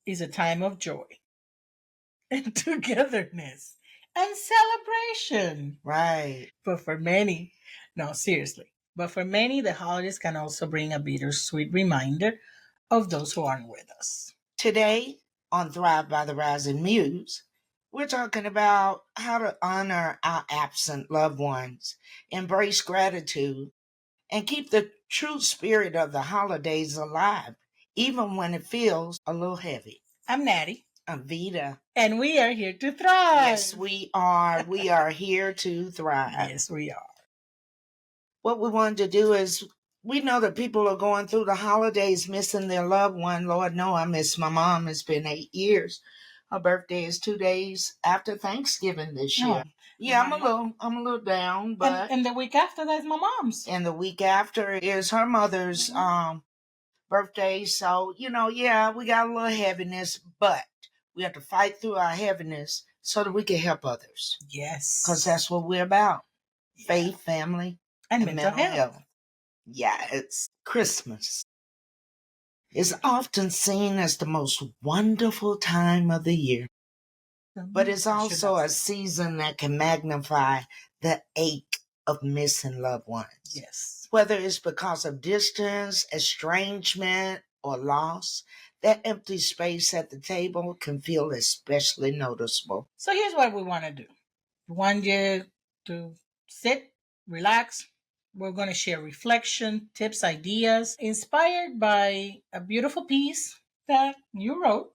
is a time of joy and togetherness and celebration. Right. But for many, no, seriously, but for many, the holidays can also bring a bittersweet reminder of those who aren't with us. Today on Thrive by the Rising Muse, we're talking about how to honor our absent loved ones, embrace gratitude, and keep the true spirit of the holidays alive, even when it feels a little heavy. I'm Natty. I'm Vita. And we are here to thrive. Yes, we are. We are here to thrive. Yes, we are. What we wanted to do is, we know that people are going through the holidays missing their loved one. Lord, no, I miss my mom. It's been 8 years. Her birthday is 2 days after Thanksgiving this year. Yeah, I'm a little down, but and the week after that is my mom's. And the week after is her mother's birthday. So, yeah, we got a little heaviness, but we have to fight through our heaviness so that we can help others. Yes. Because that's what we're about. Faith, family, and mental health. Yeah, it's Christmas. It's often seen as the most wonderful time of the year. But it's also a season that can magnify the ache of missing loved ones. Yes. Whether it's because of distance, estrangement, or loss, that empty space at the table can feel especially noticeable. So here's what we want to do. We want you to sit, relax. We're going to share reflection, tips, ideas, inspired by a beautiful piece that you wrote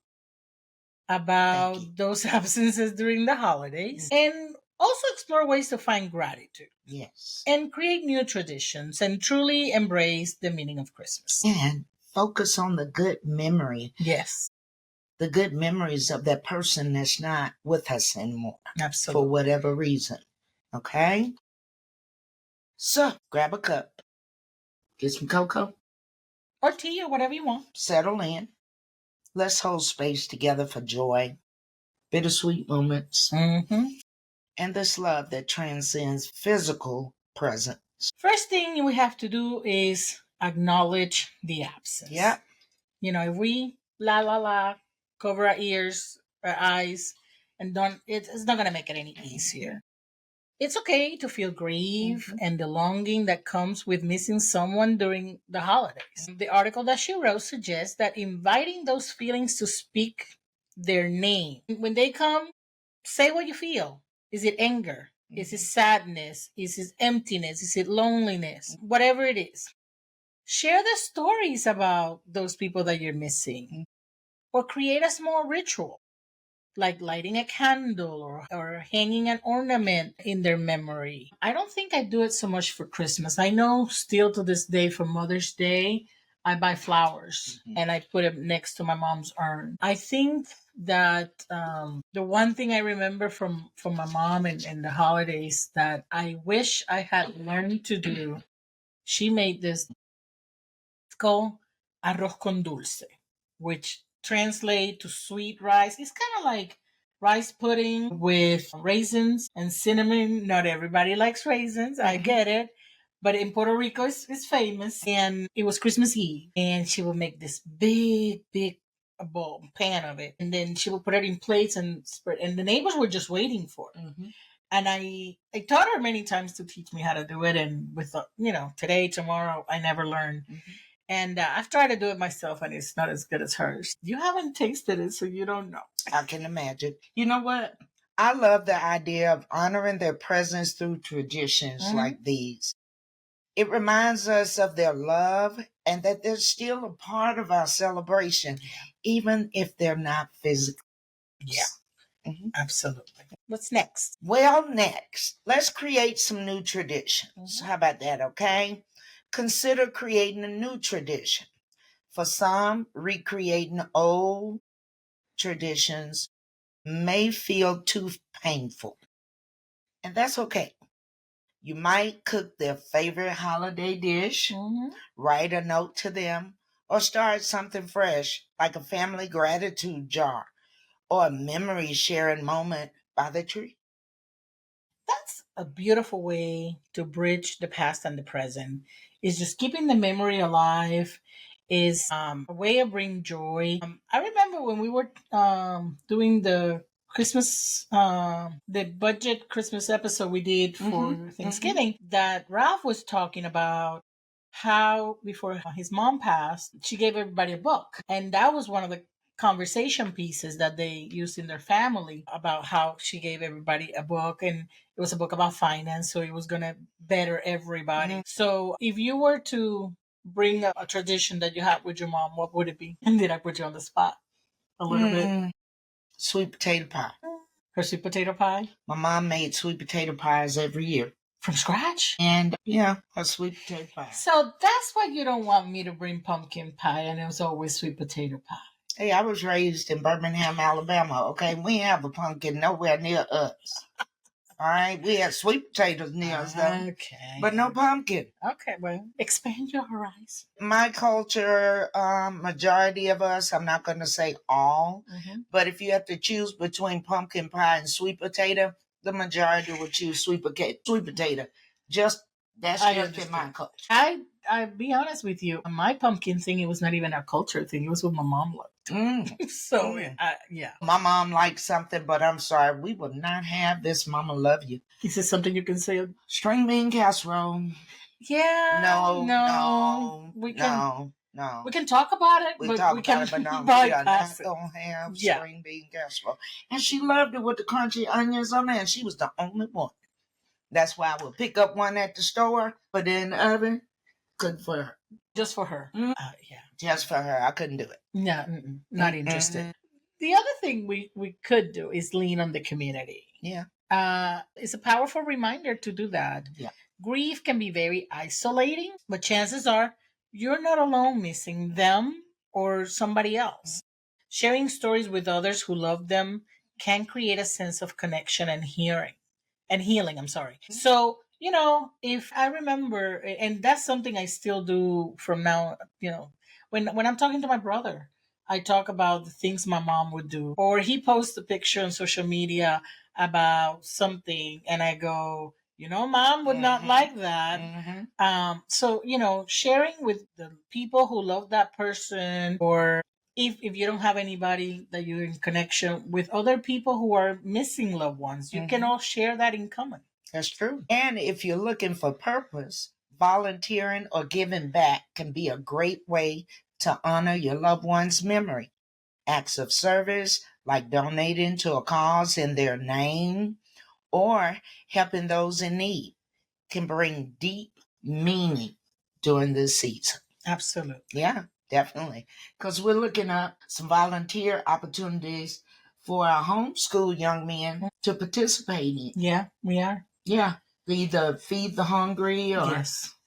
about those absences during the holidays, and also explore ways to find gratitude. Yes. And create new traditions and truly embrace the meaning of Christmas. And focus on the good memory. Yes. The good memories of that person that's not with us anymore. Absolutely. For whatever reason. Okay? So, grab a cup. Get some cocoa. Or tea or whatever you want. Settle in. Let's hold space together for joy, bittersweet moments, and this love that transcends physical presence. First thing we have to do is acknowledge the absence. Yeah. If we cover our ears, our eyes, and it's not going to make it any easier. It's okay to feel grief and the longing that comes with missing someone during the holidays. The article that she wrote suggests that inviting those feelings to speak their name. When they come, say what you feel. Is it anger? Is it sadness? Is it emptiness? Is it loneliness? Whatever it is. Share the stories about those people that you're missing. Or create a small ritual, like lighting a candle or hanging an ornament in their memory. I don't think I do it so much for Christmas. I know still to this day for Mother's Day, I buy flowers and I put it next to my mom's urn. I think that the one thing I remember from my mom and the holidays that I wish I had learned to do, she made this. It's called arroz con dulce, which translate to sweet rice. It's kind of like rice pudding with raisins and cinnamon. Not everybody likes raisins. I get it. But in Puerto Rico, it's famous. And it was Christmas Eve. And she would make this big bowl, pan of it. And then she would put it in plates and spread. And the neighbors were just waiting for it. And I taught her many times to teach me how to do it. And with, today, tomorrow, I never learned. And I've tried to do it myself, and it's not as good as hers. You haven't tasted it, so you don't know. I can imagine. You know what? I love the idea of honoring their presence through traditions like these. It reminds us of their love and that they're still a part of our celebration, even if they're not physically. Yeah, absolutely. What's next? Well, next, let's create some new traditions. How about that, okay? Consider creating a new tradition. For some, recreating old traditions may feel too painful. And that's okay. You might cook their favorite holiday dish, write a note to them, or start something fresh like a family gratitude jar or a memory sharing moment by the tree. That's a beautiful way to bridge the past and the present. Is just keeping the memory alive is a way of bringing joy. I remember when we were doing the Christmas, the budget Christmas episode we did for Thanksgiving, that Ralph was talking about how before his mom passed, she gave everybody a book. And that was one of the conversation pieces that they used in their family about how she gave everybody a book, and it was a book about finance, so it was going to better everybody. So if you were to bring a tradition that you had with your mom, what would it be? And did I put you on the spot a little bit? Sweet potato pie. Her sweet potato pie? My mom made sweet potato pies every year. From scratch? And yeah, a sweet potato pie. So that's why you don't want me to bring pumpkin pie and it was always sweet potato pie. Hey, I was raised in Birmingham, Alabama, okay? We have a pumpkin nowhere near us. All right? We have sweet potatoes near us, though. Okay. But no pumpkin. Okay, well, expand your horizon. My culture, majority of us, I'm not going to say all, but if you have to choose between pumpkin pie and sweet potato, the majority would choose sweet potato. That's just in my culture. I be honest with you, my pumpkin thing, it was not even a culture thing. It was what my mom loved. So, yeah. My mom liked something, but I'm sorry, we will not have this Mama Love You. Is this something you can say? String bean casserole. Yeah. No. We can talk about it, we but talk we about can it, but no, we are not bypass it. going to have string bean casserole. And she loved it with the crunchy onions on it, and she was the only one. That's why I would pick up one at the store, put it in the oven. Good for her. Just for her. Yeah. Just for her. I couldn't do it. No, not interested. The other thing we could do is lean on the community. Yeah. It's a powerful reminder to do that. Yeah. Grief can be very isolating, but chances are you're not alone missing them or somebody else. Sharing stories with others who love them can create a sense of connection and healing. So, if I remember, and that's something I still do from now, when I'm talking to my brother, I talk about the things my mom would do, or he posts a picture on social media about something, and I go, mom would not like that. So, sharing with the people who love that person, or if you don't have anybody that you're in connection with other people who are missing loved ones, you can all share that in common. That's true. And if you're looking for purpose, volunteering or giving back can be a great way to honor your loved one's memory. Acts of service, like donating to a cause in their name or helping those in need, can bring deep meaning during this season. Absolutely. Yeah, definitely. Because we're looking at some volunteer opportunities for our homeschool young men to participate in. Yeah, we are. Yeah, either feed the hungry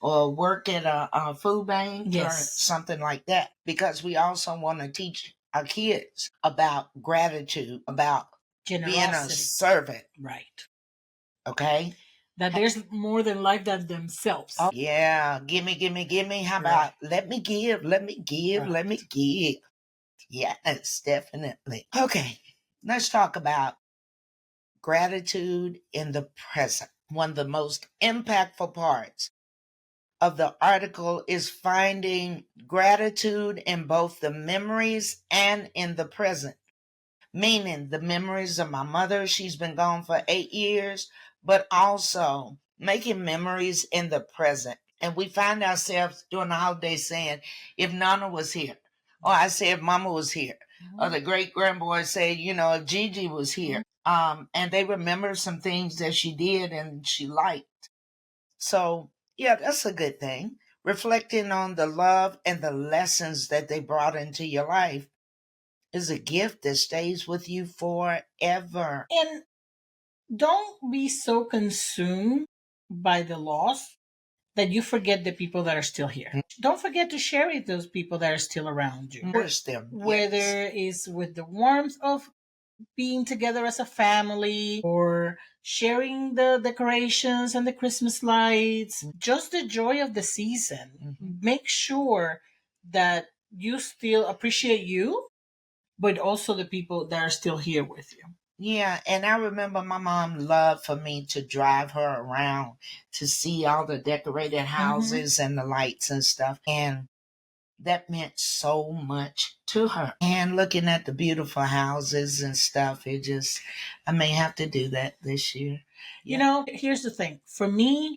or work at a food bank or something like that. Because we also want to teach our kids about gratitude, about generosity, being a servant. Right. Okay? That there's more than life than themselves. Oh, yeah, gimme. How about let me give. Yes, definitely. Okay, let's talk about gratitude in the present. One of the most impactful parts of the article is finding gratitude in both the memories and in the present. Meaning the memories of my mother, she's been gone for 8 years, but also making memories in the present. And we find ourselves during the holiday saying, if Nana was here, or I say if Mama was here, or the great grandboy say, if Gigi was here. And they remember some things that she did and she liked. So, yeah, that's a good thing. Reflecting on the love and the lessons that they brought into your life is a gift that stays with you forever. And don't be so consumed by the loss that you forget the people that are still here. Don't forget to share with those people that are still around you. Nourish them. Whether it's with the warmth of being together as a family or sharing the decorations and the Christmas lights, just the joy of the season. Make sure that you still appreciate you, but also the people that are still here with you. Yeah, and I remember my mom loved for me to drive her around to see all the decorated houses and the lights and stuff. And that meant so much to her. And looking at the beautiful houses and stuff, I may have to do that this year. Yeah. Here's the thing. For me,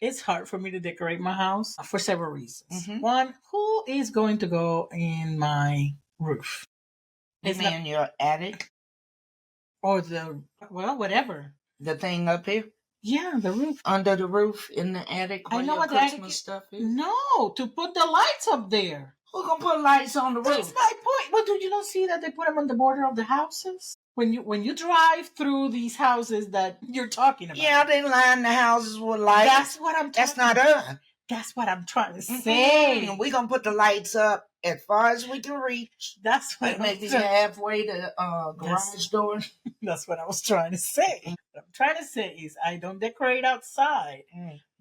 it's hard for me to decorate my house for several reasons. One, who is going to go in my roof? You mean your attic? Or whatever. The thing up here? Yeah, the roof. Under the roof in the attic where I know your what the Christmas attic stuff is? No, to put the lights up there. Who's going to put lights on the roof? That's my point. But do you not see that they put them on the border of the houses? When you drive through these houses that you're talking about. Yeah, they line the houses with lights. That's what I'm talking about. That's not us. That's what I'm trying to say. We're going to put the lights up as far as we can reach. That's what maybe halfway to garage door. That's what I was trying to say. What I'm trying to say is I don't decorate outside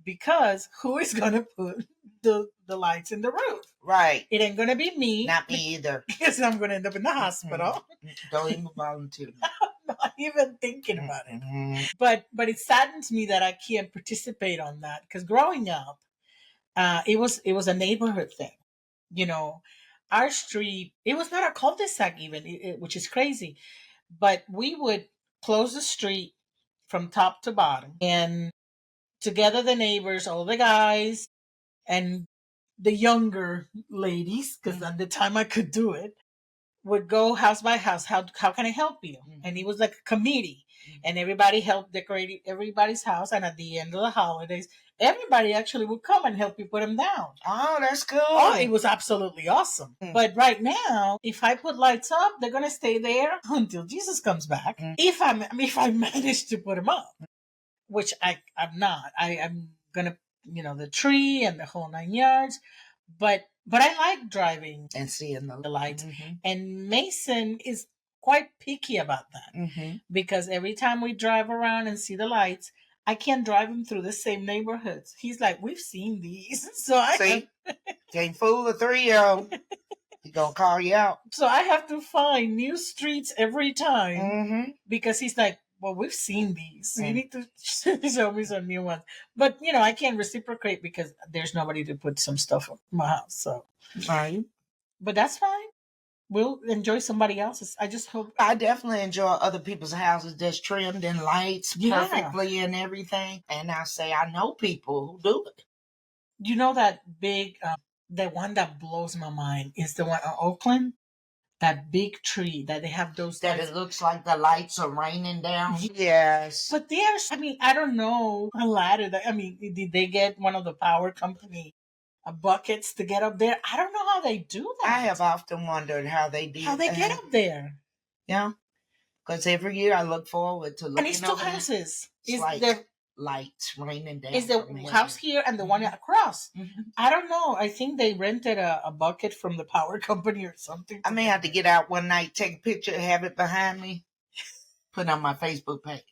because who is going to put the lights in the roof? Right. It ain't going to be me. Not me either. Because I'm going to end up in the hospital. Don't even volunteer. I'm not even thinking about it. But it saddens me that I can't participate on that because growing up, it was a neighborhood thing. You know, our street, it was not a cul-de-sac even, which is crazy. But we would close the street from top to bottom. And together the neighbors, all the guys, and the younger ladies, because at the time I could do it, would go house by house. How can I help you? And it was like a committee. And everybody helped decorate everybody's house. And at the end of the holidays, everybody actually would come and help you put them down. Oh, that's good. Oh, it was absolutely awesome. But right now, if I put lights up, they're going to stay there until Jesus comes back. If I manage to put them up, which I'm not. I'm going to, the tree and the whole 9 yards. But I like driving and seeing the lights. And Mason is quite picky about that because every time we drive around and see the lights, I can't drive him through the same neighborhoods. He's like, we've seen these. So can't fool a 3-year-old. He's going to call you out. So I have to find new streets every time because he's like, well, we've seen these. So you need to show me some new ones. But, I can't reciprocate because there's nobody to put some stuff in my house. So, right. But that's fine. We'll enjoy somebody else's. I just hope. I definitely enjoy other people's houses that's trimmed and lights perfectly and everything. And I say, I know people who do it. You know that big, the one that blows my mind is the one in Oakland? That big tree that they have those that lights. It looks like the lights are raining down. Yes. But I don't know a ladder did they get one of the power company buckets to get up there? I don't know how they do that. I have often wondered how they do how they get up there. Yeah. Because every year I look forward to looking and it's two houses. It's like the lights raining down. Is the house here and the one across? I don't know. I think they rented a bucket from the power company or something. I may have to get out one night, take a picture, have it behind me, put it on my Facebook page.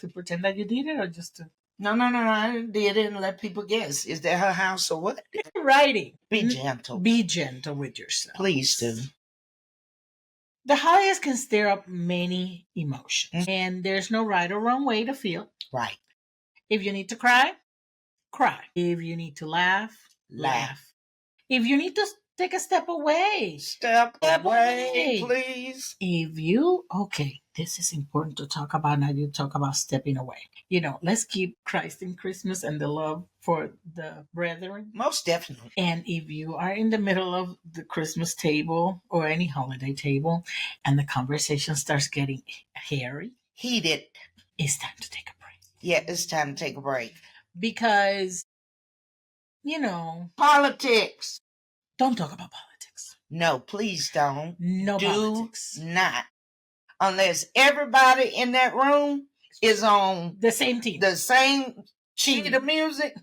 To pretend that you did it or just to... No. I did it and let people guess. Is that her house or what? Writing. Be gentle. Be gentle with yourself. Please do. The holidays can stir up many emotions. And there's no right or wrong way to feel. Right. If you need to cry, cry. If you need to laugh, laugh. If you need to take a step away, step away, please. This is important to talk about now. You talk about stepping away. Let's keep Christ in Christmas and the love for the brethren. Most definitely. And if you are in the middle of the Christmas table or any holiday table and the conversation starts getting hairy, heated, it's time to take a break. Yeah, it's time to take a break. Because, politics. Don't talk about politics. No, please don't. No politics. Do not. Unless everybody in that room is on the same team. The same sheet of music.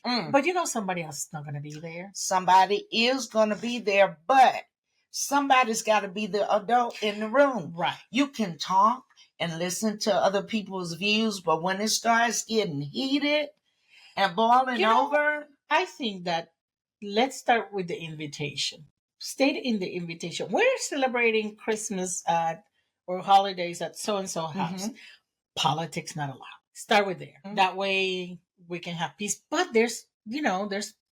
But somebody else is not going to be there. Somebody is going to be there, but somebody's got to be the adult in the room. Right. You can talk and listen to other people's views, but when it starts getting heated and boiling over... I think that let's start with the invitation. State in the invitation. We're celebrating Christmas or holidays at so-and-so house. Politics not allowed. Start with there. That way we can have peace. But there's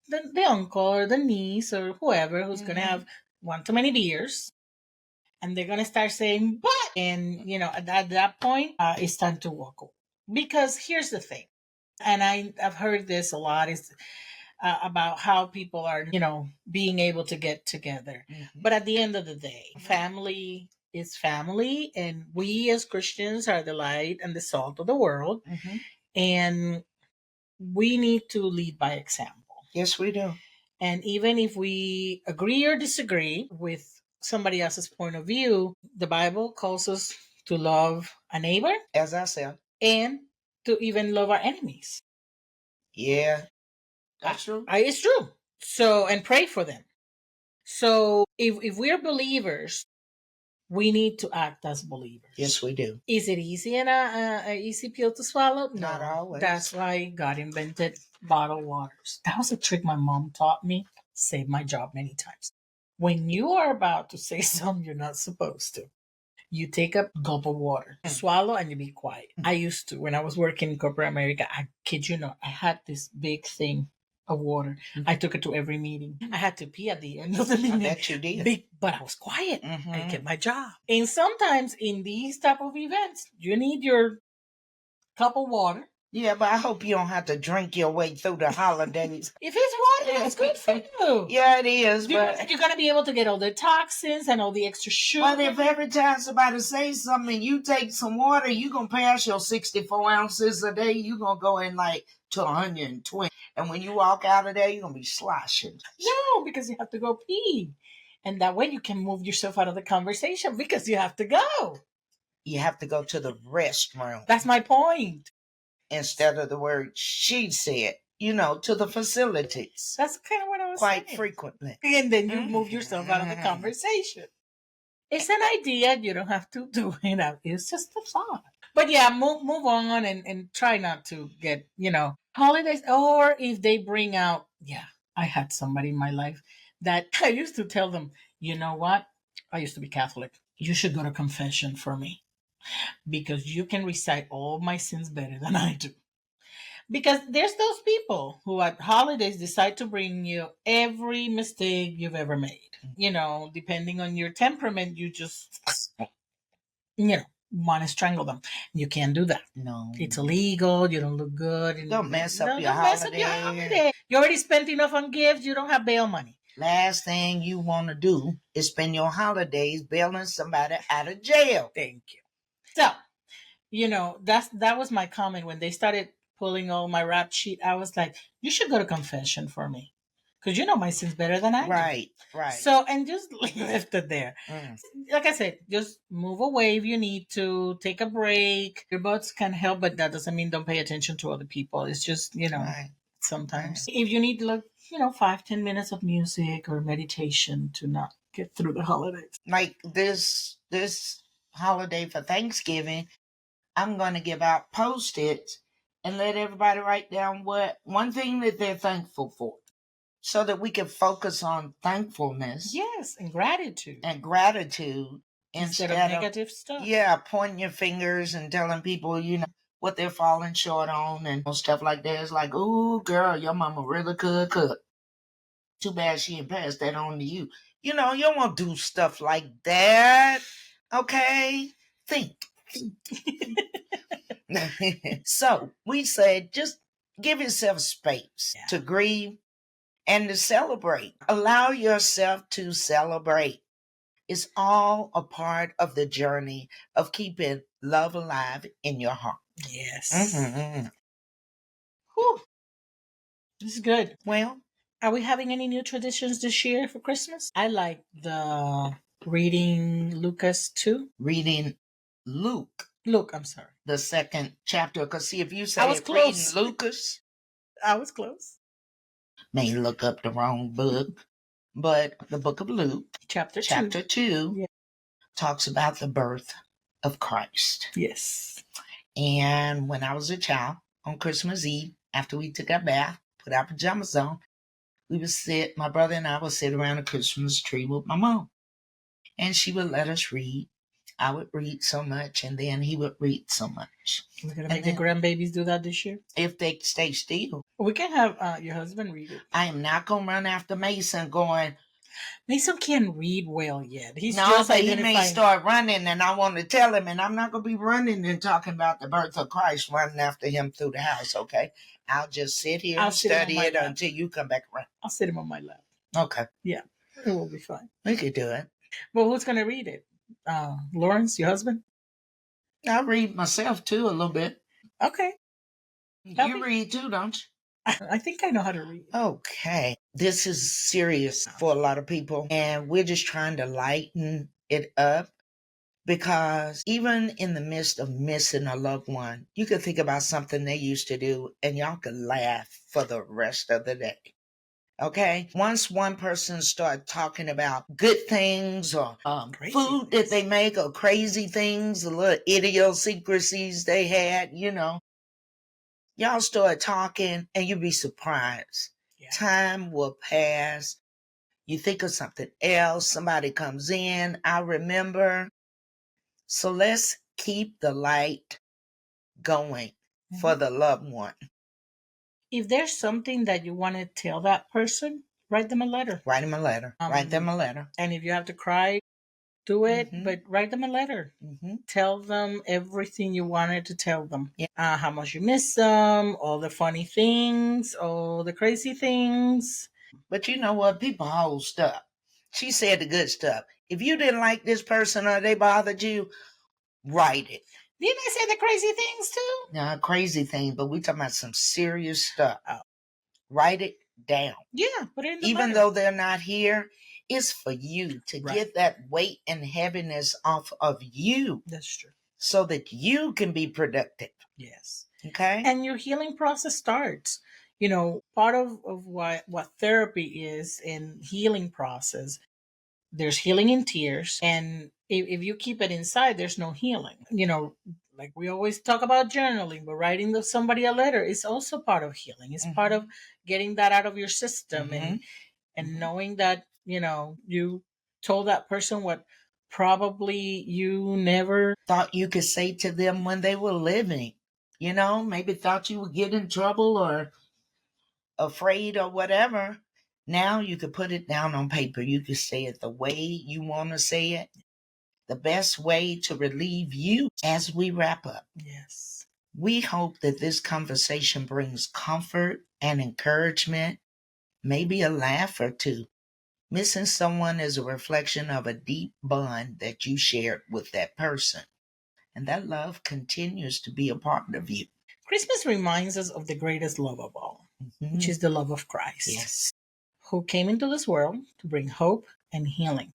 the uncle or the niece or whoever who's going to have one too many beers, and they're going to start saying, but, and, at that point, it's time to walk away. Because here's the thing, and I've heard this a lot, is about how people are, being able to get together. But at the end of the day, family is family, and we as Christians are the light and the salt of the world. And we need to lead by example. Yes, we do. And even if we agree or disagree with somebody else's point of view, the Bible calls us to love a neighbor, as I said, and to even love our enemies. Yeah, that's true. It's true. So, and pray for them. So, if we're believers, we need to act as believers. Yes, we do. Is it easy and a easy pill to swallow? No. Not always. That's why God invented bottled waters. That was a trick my mom taught me. Saved my job many times. When you are about to say something you're not supposed to, you take a gulp of water, swallow, and you be quiet. I used to, when I was working in corporate America, I kid you not, I had this big thing of water. I took it to every meeting. I had to pee at the end of the meeting. I bet you did. But I was quiet. I kept my job. And sometimes in these type of events, you need your cup of water. Yeah, but I hope you don't have to drink your way through the holidays. If it's water, it's good for you. Yeah, it is. But you're going to be able to get all the toxins and all the extra sugar. But if every time somebody says something, you take some water, you're going to pass your 64 ounces a day. You're going to go in like to 120. And when you walk out of there, you're going to be sloshing. No, because you have to go pee. And that way you can move yourself out of the conversation because you have to go. You have to go to the restroom. That's my point. Instead of the word she said, to the facilities. That's kind of what I was saying. Quite frequently. And then you move yourself out of the conversation. It's an idea. You don't have to do it. It's just a thought. But yeah, move on and try not to get, holidays. Or if they bring out, I had somebody in my life that I used to tell them, you know what? I used to be Catholic. You should go to confession for me, because you can recite all my sins better than I do. Because there's those people who at holidays decide to bring you every mistake you've ever made. Depending on your temperament, you just, want to strangle them. You can't do that. No. It's illegal. You don't look good. Don't mess up your holiday. You already spent enough on gifts. You don't have bail money. Last thing you want to do is spend your holidays bailing somebody out of jail. Thank you. So, that was my comment when they started pulling all my rap sheet. I was like, you should go to confession for me, because my sins better than I do. Right. So, and just left it there. Like I said, just move away if you need to. Take a break. Earbuds can help, but that doesn't mean don't pay attention to other people. It's just, sometimes if you need 5-10 minutes of music or meditation to not get through the holidays. Like this holiday for Thanksgiving, I'm going to give out Post-its and let everybody write down one thing that they're thankful for, so that we can focus on thankfulness. Yes, and gratitude. Instead of negative stuff. Yeah, pointing your fingers and telling people, what they're falling short on and stuff like that. It's like, ooh, girl, your mama really could cook. Too bad she didn't pass that on to you. You don't want to do stuff like that. Okay? Think. So we said, just give yourself space to grieve and to celebrate. Allow yourself to celebrate. It's all a part of the journey of keeping love alive in your heart. Yes. Whew. This is good. Well, are we having any new traditions this year for Christmas? I like the reading Lucas 2. Reading Luke, I'm sorry. The second chapter. Because see, if you say reading Lucas, I was close. May look up the wrong book. But the book of Luke, chapter 2, talks about the birth of Christ. Yes. And when I was a child, on Christmas Eve, after we took our bath, put our pajamas on, my brother and I would sit around the Christmas tree with my mom. And she would let us read. I would read so much, and then he would read so much. We're going to make the grandbabies do that this year? If they stay still. We can have your husband read it. I am not going to run after Mason going, Mason can't read well yet. He's no, just but he may identifying. start running, and I want to tell him, and I'm not going to be running and talking about the birth of Christ, running after him through the house, okay? I'll just sit here I'll and sit him on study my it lap. until you come back around. I'll sit him on my lap. Okay. Yeah, it will be fine. We could do it. Well, who's going to read it? Lawrence, your husband? I'll read myself, too, a little bit. Okay. You read, too, don't you? I think I know how to read. Okay. This is serious for a lot of people, and we're just trying to lighten it up. Because even in the midst of missing a loved one, you could think about something they used to do and y'all could laugh for the rest of the day. Okay? Once one person start talking about good things or food that they make or crazy things, the little idiosyncrasies they had, y'all start talking and you'll be surprised. Yeah. Time will pass. You think of something else. Somebody comes in. I remember. So let's keep the light going for the loved one. If there's something that you want to tell that person, write them a letter. Write them a letter. Write them a letter. And if you have to cry, do it, but write them a letter. Tell them everything you wanted to tell them. Yeah. How much you miss them, all the funny things, all the crazy things. But you know what? People hold stuff. She said the good stuff. If you didn't like this person or they bothered you, write it. Didn't I say the crazy things too? No, crazy things, but we talking about some serious stuff. Oh. Write it down. Yeah, put it in the Even letter. Though they're not here, it's for you to get that weight and heaviness off of you. That's true. So that you can be productive. Yes. Okay. And your healing process starts. Part of what therapy is in healing process, there's healing in tears. And if you keep it inside, there's no healing. Like we always talk about journaling, but writing somebody a letter is also part of healing. It's part of getting that out of your system and knowing that, you told that person what probably you never thought you could say to them when they were living. Maybe thought you would get in trouble or afraid or whatever. Now you could put it down on paper. You could say it the way you want to say it. The best way to relieve you as we wrap up. Yes. We hope that this conversation brings comfort and encouragement, maybe a laugh or two. Missing someone is a reflection of a deep bond that you shared with that person. And that love continues to be a part of you. Christmas reminds us of the greatest love of all, which is the love of Christ. Yes. Who came into this world to bring hope and healing.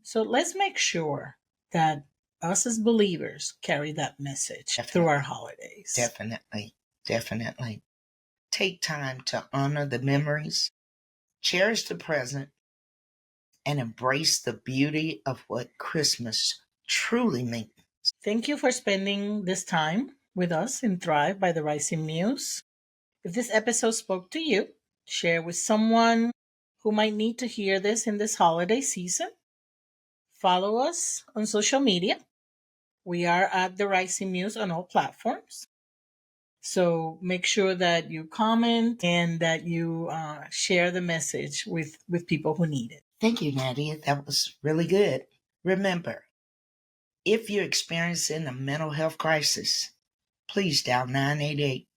So let's make sure that us as believers carry that message through our holidays. Definitely. Take time to honor the memories, cherish the present, and embrace the beauty of what Christmas truly means. Thank you for spending this time with us in Thrive by the Rising Muse. If this episode spoke to you, share with someone who might need to hear this in this holiday season. Follow us on social media. We are at the Rising Muse on all platforms. So make sure that you comment and that you share the message with people who need it. Thank you, Nadia. That was really good. Remember, if you're experiencing a mental health crisis, please dial 988.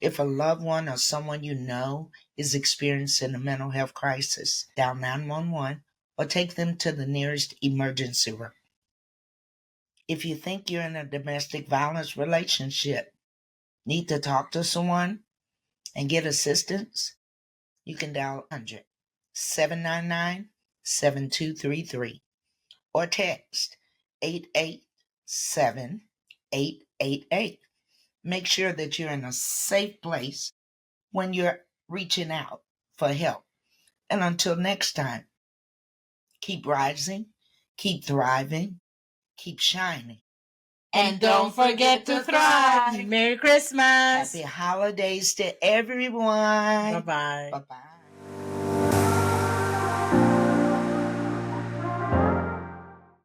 If a loved one or someone you know is experiencing a mental health crisis, dial 911 or take them to the nearest emergency room. If you think you're in a domestic violence relationship, need to talk to someone and get assistance, you can dial 100-799-7233 or text 887-888. Make sure that you're in a safe place when you're reaching out for help. And until next time, keep rising, keep thriving, keep shining. And don't forget to thrive. Merry Christmas. Happy holidays to everyone. Bye-bye. Bye-bye.